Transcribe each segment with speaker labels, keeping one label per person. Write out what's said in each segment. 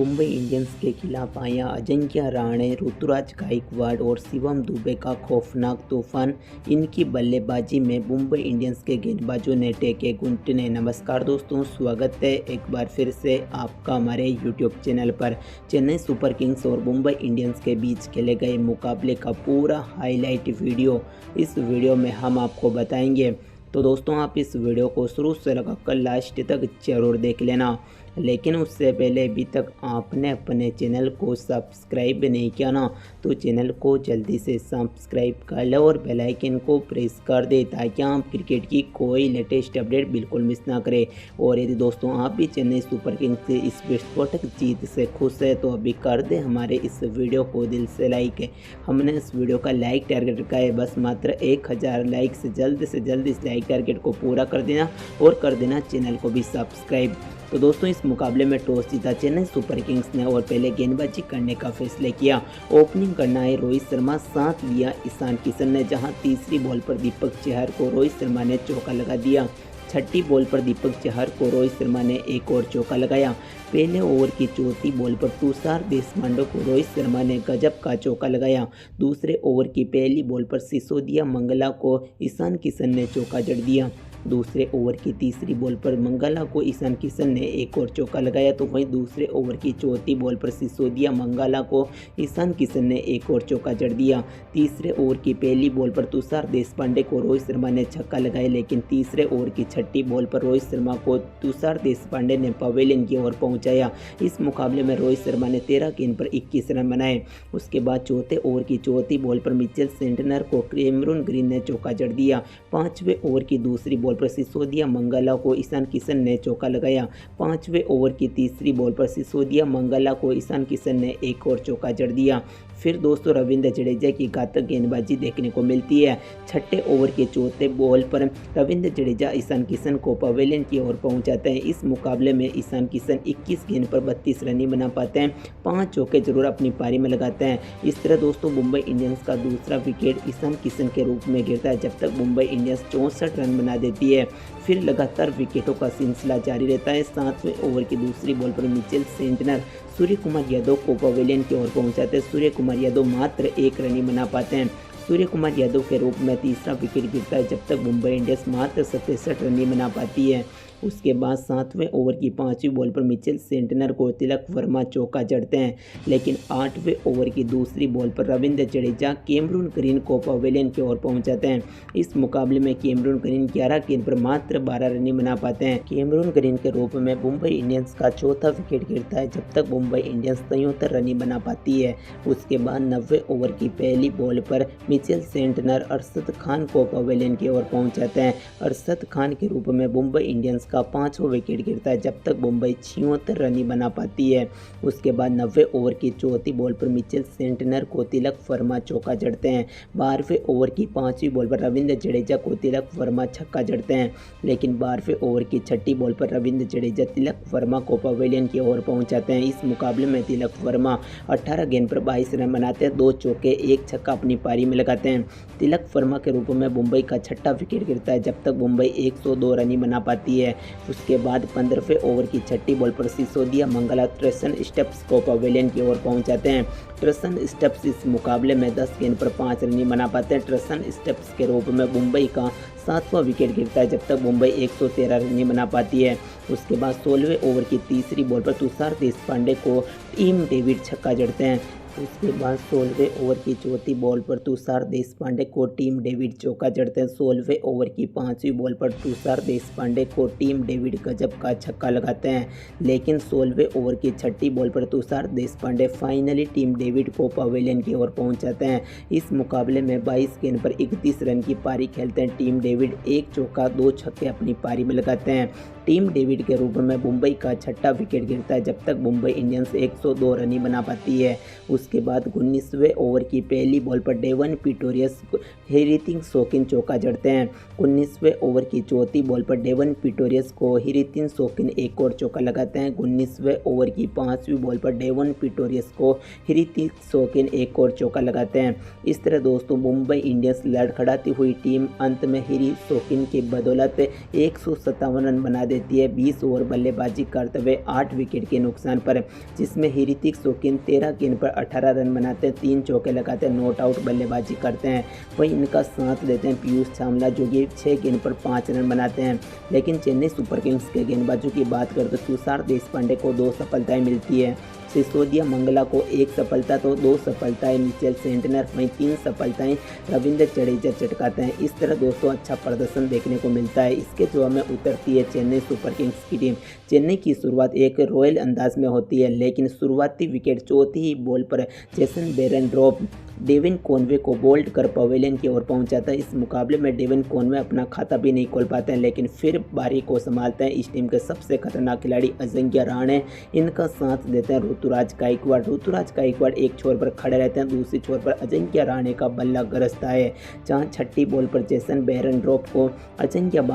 Speaker 1: Mumbai Indians के खिलाफ आया अजिंक्य रहाणे, ऋतुराज गायकवाड़ और शिवम दुबे का खौफनाक तूफान। इनकी बल्लेबाजी में मुंबई इंडियंस के गेंदबाजों ने टेके घुटने। नमस्कार दोस्तों, स्वागत है एक बार फिर से आपका हमारे यूट्यूब चैनल पर। चेन्नई सुपर किंग्स और मुंबई इंडियंस के बीच खेले गए मुकाबले का पूरा हाईलाइट वीडियो इस वीडियो में हम आपको बताएंगे। तो दोस्तों, आप इस वीडियो को शुरू से लगाकर लास्ट तक जरूर देख लेना। लेकिन उससे पहले अभी तक आपने अपने चैनल को सब्सक्राइब नहीं किया ना, तो चैनल को जल्दी से सब्सक्राइब कर ले और बेल आइकन को प्रेस कर दे, ताकि आप क्रिकेट की कोई लेटेस्ट अपडेट बिल्कुल मिस ना करें। और यदि दोस्तों आप भी चेन्नई सुपर किंग्स से इस विस्फोटक जीत से खुश है तो अभी कर दे हमारे इस वीडियो को दिल से लाइक। हमने इस वीडियो का लाइक टारगेट रखा है बस मात्र 1000 लाइक। से जल्द इस लाइक टारगेट को पूरा कर देना और कर देना चैनल को भी सब्सक्राइब। तो दोस्तों, इस मुकाबले में टॉस जीता चेन्नई सुपर किंग्स ने और पहले गेंदबाजी करने का फैसला किया। ओपनिंग करना है रोहित शर्मा, साथ लिया ईशान किशन ने, जहां तीसरी बॉल पर दीपक चहर को रोहित शर्मा ने चौका लगा दिया। छठी बॉल पर दीपक चहर को रोहित शर्मा ने एक और चौका लगाया। पहले ओवर की चौथी बॉल पर तुषार देशपांडे को रोहित शर्मा ने गजब का चौका लगाया। दूसरे ओवर की पहली बॉल पर सिसोदिया मंगला को ईशान किशन ने चौका जड़ दिया। दूसरे ओवर की तीसरी बॉल पर मंगला को ईशान किशन ने एक और चौका लगाया। तो वहीं दूसरे ओवर की चौथी बॉल पर सिसोदिया मंगला को ईशान किशन ने एक और चौका जड़ दिया। तीसरे ओवर की पहली बॉल पर तुषार देशपांडे को रोहित शर्मा ने छक्का लगाया, लेकिन तीसरे ओवर की छठी बॉल पर रोहित शर्मा को तुषार देशपांडे ने पवेलियन की ओर पहुंचाया। इस मुकाबले में रोहित शर्मा ने 13 गेंद पर 21 रन बनाए। उसके बाद चौथे ओवर की चौथी बॉल पर मिचेल सेंटनर को कैमरून ग्रीन ने चौका जड़ दिया। पांचवें ओवर की दूसरी बॉल पर सिसोदिया मंगला को ईशान किशन ने चौका लगाया। पांचवें ओवर की तीसरी बॉल पर सिसोदिया मंगला को ईशान किशन ने एक और चौका जड़ दिया। फिर दोस्तों, रविंद्र जडेजा की घातक गेंदबाजी देखने को मिलती है। छठे ओवर के चौथे बॉल पर रविंद्र जडेजा ईशान किशन को पवेलियन की ओर पहुंचाते हैं। इस मुकाबले में ईशान किशन 21 गेंद पर 32 रन ही बना पाते हैं, 5 चौके जरूर अपनी पारी में लगाते हैं। इस तरह दोस्तों, मुंबई इंडियंस का दूसरा विकेट ईशान किशन के रूप में गिरता है, जब तक मुंबई इंडियंस 64 रन बना देती है। फिर लगातार विकेटों का सिलसिला जारी रहता है। 7वें ओवर की दूसरी बॉल पर मिचेल सेंटनर सूर्य कुमार यादव को पवेलियन की ओर पहुंचाते हैं। सूर्य कुमार यादव मात्र 1 रन ही बना पाते हैं। सूर्य कुमार यादव के रूप में तीसरा विकेट गिरता है, जब तक मुंबई इंडियंस मात्र 67 रन ही बना पाती है। उसके बाद 7वें ओवर की 5वीं बॉल पर मिचेल सेंटनर को तिलक वर्मा चौका जड़ते हैं, लेकिन 8वें ओवर की दूसरी बॉल पर रविंद्र जडेजा कैमरून ग्रीन को पवेलियन की ओर पहुंचाते हैं। इस मुकाबले में कैमरून ग्रीन 11 गेंद पर मात्र 12 रन ही बना पाते हैं। कैमरून ग्रीन के रूप में मुंबई इंडियंस का चौथा विकेट गिरता है, जब तक मुंबई इंडियंस 73 रन ही बना पाती है। उसके बाद 90वें ओवर की पहली बॉल पर मिचेल सेंटनर अरशद खान को पवेलियन की ओर पहुंचाते हैं। अरशद खान के रूप में मुंबई इंडियंस का 5वां विकेट गिरता है, जब तक मुंबई 76 रन ही बना पाती है। उसके बाद 90वें ओवर की चौथी बॉल पर मिचेल सेंटनर को तिलक वर्मा चौका जड़ते हैं। 12वें ओवर की 5वीं बॉल पर रविंद्र जडेजा को तिलक वर्मा छक्का जड़ते हैं, लेकिन 12वें ओवर की छठी बॉल पर रविंद्र जडेजा तिलक वर्मा को पवेलियन की ओर पहुंचाते हैं। इस मुकाबले में तिलक वर्मा 18 गेंद पर 22 रन बनाते हैं, 2 चौके 1 छक्का अपनी पारी में लगाते हैं। तिलक वर्मा के रूप में मुंबई का छठा विकेट गिरता है, जब तक मुंबई 102 रन ही बना पाती है। उसके बाद 15वें ओवर की छठी बॉल पर सिसोदिया मंगला ट्रेसन स्टेप्स को पवेलियन की ओर पहुंचाते हैं। ट्रेसन स्टेप्स इस मुकाबले में 10 गेंद पर 5 रन ही बना पाते हैं। ट्रेसन स्टेप्स के रूप में मुंबई का 7वां विकेट गिरता है, जब तक मुंबई 113 रन ही बना पाती है। उसके बाद 16वें ओवर की तीसरी बॉल पर तुषार देशपांडे को टीम डेविड छक्का जड़ते हैं। उसके बाद 16वें ओवर की चौथी बॉल पर तुषार देशपांडे को टीम डेविड चौका जड़ते हैं। 16वें ओवर की 5वीं बॉल पर तुषार देशपांडे को टीम डेविड गजब का छक्का लगाते हैं, लेकिन 16वें ओवर की छठी बॉल पर Tushar Deshpande finally team David को पवेलियन की ओर पहुंचाते हैं। इस मुकाबले में 22 गेंद पर 31 रन की पारी खेलते हैं टीम डेविड, 1 चौका 2 छक्के अपनी पारी में लगाते हैं। टीम डेविड के रूप में मुंबई का छठा विकेट गिरता है, जब तक मुंबई इंडियंस 102 रन ही बना पाती है। उसके बाद 19वें ओवर की पहली बॉल पर डेवन पिटोरियस हीरितिक शौकीन चौका जड़ते हैं। 19वें ओवर की चौथी बॉल पर डेवन पिटोरियस को हीरितिक शौकीन एक और चौका लगाते हैं। 19वें ओवर की 5वीं बॉल पर डेवन पिटोरियस को हीरितिक शौकीन एक और चौका लगाते हैं। इस तरह दोस्तों मुंबई इंडियंस लड़खड़ाती हुई टीम अंत में हीरितिक शौकीन की बदौलत 157 रन बना देती है 20 ओवर बल्लेबाजी करते हुए 8 विकेट के नुकसान पर, जिसमें हीरितिक शौकीन 13 गेंद पर 18 रन बनाते हैं, 3 चौके लगाते हैं, नॉट आउट बल्लेबाजी करते हैं। वहीं इनका साथ देते हैं पीयूष चावला जो कि 6 गेंद पर 5 रन बनाते हैं। लेकिन चेन्नई सुपर किंग्स के गेंदबाजों की बात करें तो तुषार देशपांडे को 2 सफलताएं मिलती है, सिसोदिया मंगला को 1 सफलता तो 2 सफलताएं मिचेल सेंटनर, वहीं 3 सफलताएं रविंद्र जडेजा चटकाते हैं। इस तरह दोस्तों अच्छा प्रदर्शन देखने को मिलता है। इसके जवाब में उतरती है चेन्नई सुपर किंग्स की टीम। चेन्नई की शुरुआत एक रॉयल अंदाज में होती है, लेकिन शुरुआती विकेट चौथी ही बॉल पर जेसन बेरेनड्रॉप डेविन कॉनवे को बोल्ड कर पवेलियन की ओर पहुंचाता है। इस मुकाबले में डेविन कॉनवे अपना खाता भी नहीं खोल पाते हैं, लेकिन फिर बारी को संभालते हैं इस टीम के सबसे खतरनाक खिलाड़ी अजिंक्य रहाणे। इनका साथ देते हैं ऋतुराज गायकवाड़। ऋतुराज गायकवाड़ एक छोर पर खड़े रहते हैं, दूसरी छोर पर अजिंक्य रहाणे का बल्ला गरजता है, जहां छठी बॉल पर जेसन बेरेनड्रॉप को अजिंक्य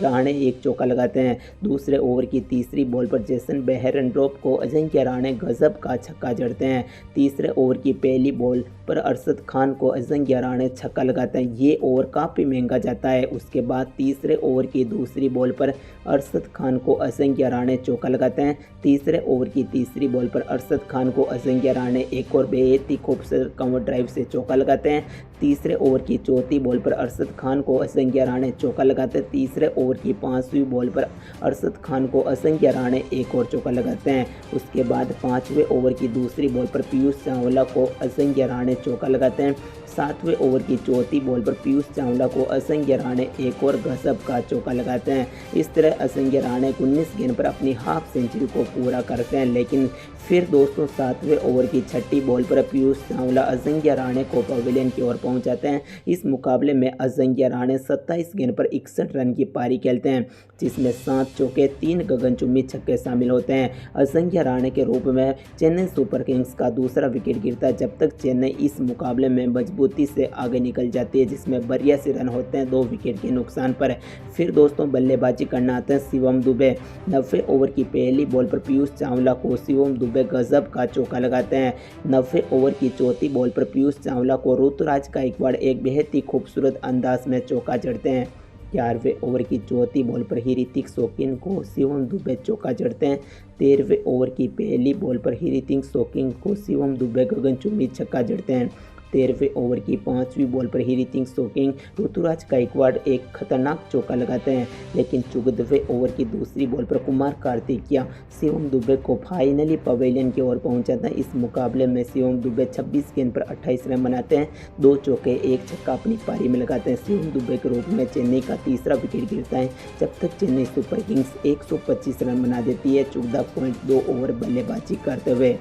Speaker 1: रहाणे एक चौका लगाते हैं। दूसरे ओवर की तीसरी बॉल पर जेसन बेरेनड्रॉप को अजिंक्य रहाणे गजब का छक्का जड़ते हैं। तीसरे ओवर की पहली बॉल पर अरशद खान को अजिंक्य रहाणे छक्का लगाते हैं। ये ओवर काफ़ी महंगा जाता है। उसके बाद तीसरे ओवर की दूसरी बॉल पर अरशद खान को अजिंक्य रहाणे चौका लगाते हैं। तीसरे ओवर की तीसरी बॉल पर अरशद खान को अजिंक्य रहाणे एक और बेहद ही खूबसूरत कवर ड्राइव से चौका लगाते हैं। तीसरे ओवर की चौथी बॉल पर अरशद खान को अजिंक्य रहाणे चौका लगाते हैं। तीसरे ओवर की 5वीं बॉल पर अरशद खान को अजिंक्य रहाणे एक और चौका लगाते हैं। उसके बाद 5वें ओवर की दूसरी बॉल पर पीयूष चावला को अजिंक्य रहाणे चौका लगाते हैं। 7वें ओवर की चौथी बॉल पर पीयूष चावला को अजिंक्य रहाणे एक और गजब का चौका लगाते हैं। इस तरह अजिंक्य रहाणे 19 गेंद पर अपनी हाफ सेंचुरी को पूरा करते हैं, लेकिन फिर दोस्तों 7वें ओवर की छठी बॉल पर पीयूष चावला अजिंक्य रहाणे को पवेलियन की ओर पहुंचाते हैं। इस मुकाबले में अजिंक्य रहाणे 27 गेंद पर 61 रन की पारी खेलते हैं, जिसमें 7 चौके 3 गगनचुंबी छक्के शामिल होते हैं। अजिंक्य रहाणे के रूप में चेन्नई सुपर किंग्स का दूसरा विकेट गिरता है, जब तक चेन्नई इस मुकाबले में मजबूती से आगे निकल जाती है, जिसमें 82 रन होते हैं 2 विकेट के नुकसान पर। फिर दोस्तों बल्लेबाजी करना आते हैं शिवम दुबे। 90 ओवर की पहली बॉल पर पीयूष चावला को शिवम दुबे गजब का चौका लगाते हैं। 90 ओवर की चौथी बॉल पर पीयूष चावला को ऋतुराज गायकवाड़ एक बेहद ही खूबसूरत अंदाज में चौका जड़ते हैं। 11वें ओवर की चौथी बॉल पर हीरितिक शौकीन को शिवम दुबे चौका जड़ते हैं। 13वें ओवर की पहली बॉल पर हीरितिक शौकीन को शिवम दुबे गगनचुंबी छक्का जड़ते हैं। 13वें ओवर की 5वीं बॉल पर हीरितिक शौकीन ऋतुराज गायकवाड़ एक खतरनाक चौका लगाते हैं, लेकिन 14वें ओवर की दूसरी बॉल पर कुमार कार्तिकिया शिवम दुबे को फाइनली पवेलियन की ओर पहुंचाता है। इस मुकाबले में शिवम दुबे 26 गेंद पर 28 रन बनाते हैं, 2 चौके 1 छक्का अपनी पारी में लगाते हैं। शिवम दुबे के रूप में चेन्नई का तीसरा विकेट गिरता है, जब तक चेन्नई सुपर किंग्स 125 रन बना देती है 14.2 ओवर बल्लेबाजी करते हुए।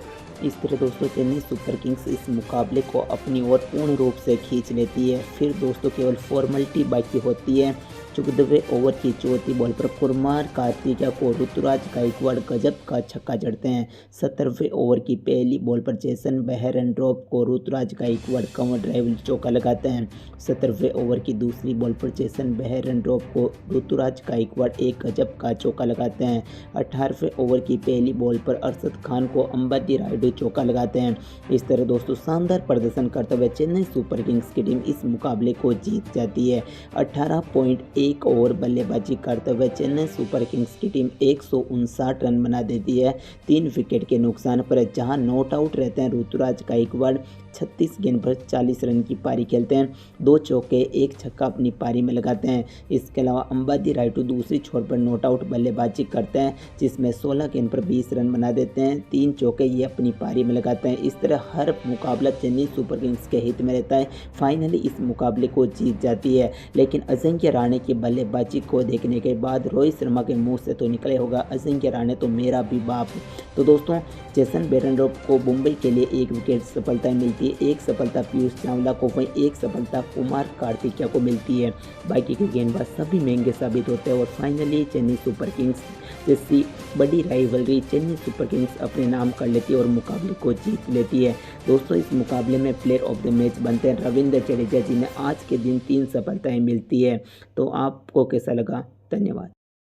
Speaker 1: इस तरह दोस्तों चेन्नई सुपर किंग्स इस मुकाबले को अपनी ओर पूर्ण रूप से खींच लेती है। फिर दोस्तों केवल फॉर्मेलिटी बाकी होती है। 14वें ओवर की चौथी बॉल पर कुमार कार्तिकिया को ऋतुराज गायकवाड़ गजब का छक्का जड़ते हैं। 17वें ओवर की पहली बॉल पर जेसन बेरेनड्रॉप को ऋतुराज गायकवाड़ कवर ड्राइव चौका लगाते हैं। 17वें ओवर की दूसरी बॉल पर जेसन बेरेनड्रॉप को ऋतुराज गायकवाड़ एक गजब का चौका लगाते हैं। 18वें ओवर की पहली बॉल पर अरशद खान को अंबाती रायडू चौका लगाते हैं। इस तरह दोस्तों शानदार प्रदर्शन करते हुए चेन्नई सुपर किंग्स की टीम इस मुकाबले को जीत जाती है। 18.1 ओवर बल्लेबाजी करते हुए चेन्नई सुपर किंग्स की टीम 159 रन बना देती है 3 विकेट के नुकसान पर, जहां नॉट आउट रहते हैं ऋतुराज गायकवाड़ 36 गेंद पर 40 रन की पारी खेलते हैं, 2 चौके 1 छक्का अपनी पारी में लगाते हैं। इसके अलावा अंबाती रायडू दूसरी छोर पर नॉट आउट बल्लेबाजी करते हैं, जिसमें 16 गेंद पर 20 रन बना देते हैं, 3 चौके ये अपनी पारी में लगाते हैं। इस तरह हर मुकाबला चेन्नई सुपर किंग्स के हित में रहता है। फाइनली इस मुकाबले को जीत जाती है, लेकिन अजिंक्य रहाणे की बल्लेबाजी को देखने के बाद रोहित शर्मा के मुंह से तो निकले होगा अजिंक्य रहाणे तो मेरा भी बाप। तो दोस्तों जेसन बेरेंडर्फ को मुंबई के लिए 1 विकेट सफलता मिलती है, 1 सफलता पीयूष चावला को, वहीं 1 सफलता कुमार कार्तिकिया को मिलती है। बाकी के गेंदबाज सभी महंगे साबित होते हैं और फाइनली चेन्नई सुपर किंग्स जैसी बड़ी राइवलरी चेन्नई सुपर किंग्स अपने नाम कर लेती है और मुकाबले को जीत लेती है। दोस्तों इस मुकाबले में प्लेयर ऑफ द मैच बनते हैं रविंद्र जडेजा, जिन्हें आज के दिन 3 सफलताएं मिलती है। तो आपको कैसा लगा? धन्यवाद।